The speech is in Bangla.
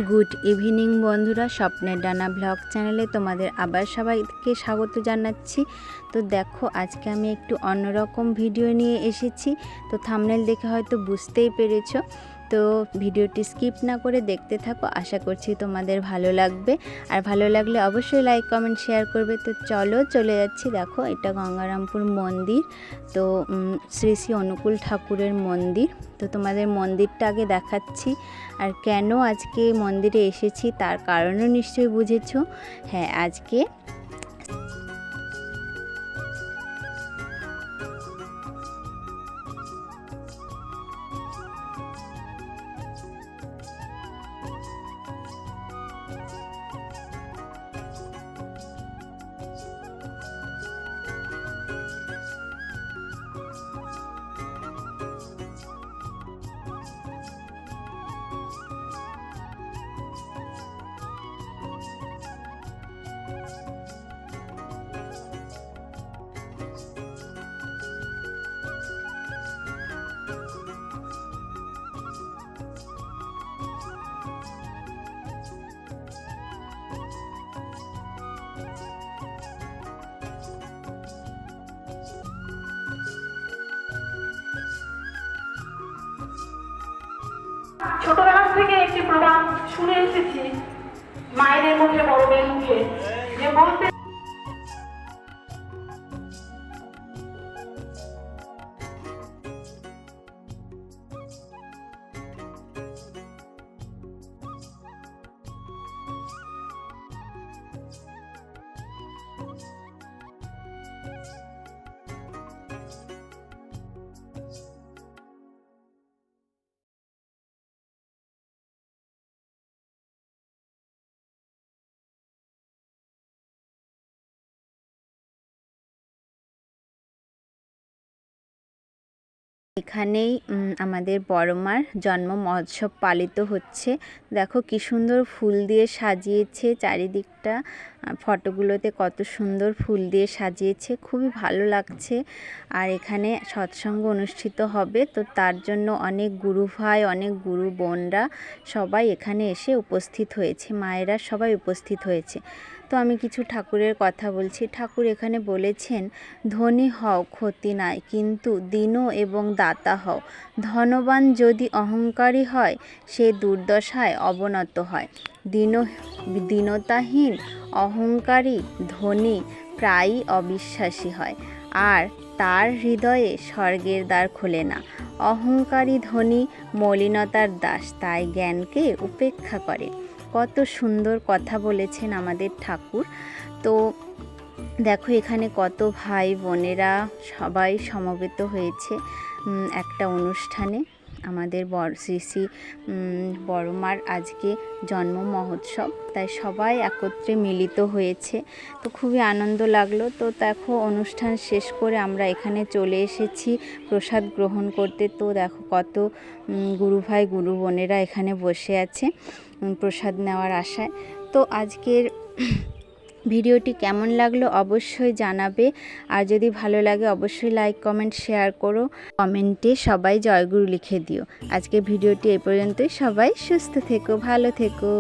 গুড ইভিনিং বন্ধুরা, স্বপ্নের ডানা ব্লগ চ্যানেলে তোমাদের আবার সবাইকে স্বাগত জানাচ্ছি। তো দেখো, আজকে আমি একটু অন্যরকম ভিডিও নিয়ে এসেছি। তো থাম্বনেল দেখে হয়তো বুঝতেই পেরেছো। তো ভিডিওটি স্কিপ না করে দেখতে থাকো, আশা করছি তোমাদের ভালো লাগবে। আর ভালো লাগলে অবশ্যই লাইক কমেন্ট শেয়ার করবে। তো চলে যাচ্ছি। দেখো, এটা গঙ্গারামপুর মন্দির। তো শ্রী শ্রী অনুকূল ঠাকুরের মন্দির। তো তোমাদের মন্দিরটা আগে দেখাচ্ছি। আর কেন আজকে মন্দিরে এসেছি তার কারণও নিশ্চয়ই বুঝেছো। হ্যাঁ, আজকে ছোটবেলা থেকে একটি প্রবাদ শুনে এসেছি মায়েদের মুখে, বড়দের মুখে, যে বলতে এখানেই আমাদের বড়মার জন্ম মহোৎসব পালিত হচ্ছে। দেখো কি সুন্দর ফুল দিয়ে সাজিয়েছে চারিদিকটা। ফটোগুলোতে কত সুন্দর ফুল দিয়ে সাজিয়েছে, খুবই ভালো লাগছে। আর এখানে সৎসঙ্গ অনুষ্ঠিত হবে, তো তার জন্য অনেক গুরু ভাই, অনেক গুরু বোনরা সবাই এখানে এসে উপস্থিত হয়েছে, মায়েরা সবাই উপস্থিত হয়েছে। তো আমি কিছু ঠাকুরের কথা বলছি। ঠাকুর এখানে বলেছেন, ধনী হও ক্ষতি নাই, কিন্তু দীন এবং দাতা হও। ধনবান যদি অহংকারী হয়, সে দুর্দশায় অবনত হয়। দীনতাহীন অহংকারী ধনী প্রায়ই অবিশ্বাসী হয়, আর তার হৃদয়ে স্বর্গের দ্বার খোলে না। অহংকারী ধনী মলিনতার দাস, তাই জ্ঞানকে উপেক্ষা করে। কত সুন্দর কথা বলেছেন আমাদের ঠাকুর। তো দেখো, এখানে কত ভাই বোনেরা সবাই সমবেত হয়েছে একটা অনুষ্ঠানে। আমাদের শ্রী শ্রী বড়মার আজকে জন্ম মহোৎসব, তাই সবাই একত্রে মিলিত হয়েছে। তো খুবই আনন্দ লাগলো। তো দেখো, অনুষ্ঠান শেষ করে আমরা এখানে চলে এসেছি প্রসাদ গ্রহণ করতে। তো দেখো, কত গুরু ভাই গুরু বোনেরা এখানে বসে আছে প্রসাদ নেওয়ার আশায়। তো আজকের ভিডিওটি কেমন লাগলো অবশ্যই জানাবে। আর যদি ভালো লাগে অবশ্যই লাইক কমেন্ট শেয়ার করো। কমেন্টে সবাই জয়গুরু লিখে দিও। আজকে ভিডিওটি এই পর্যন্তই। সবাই সুস্থ থেকো, ভালো থেকো।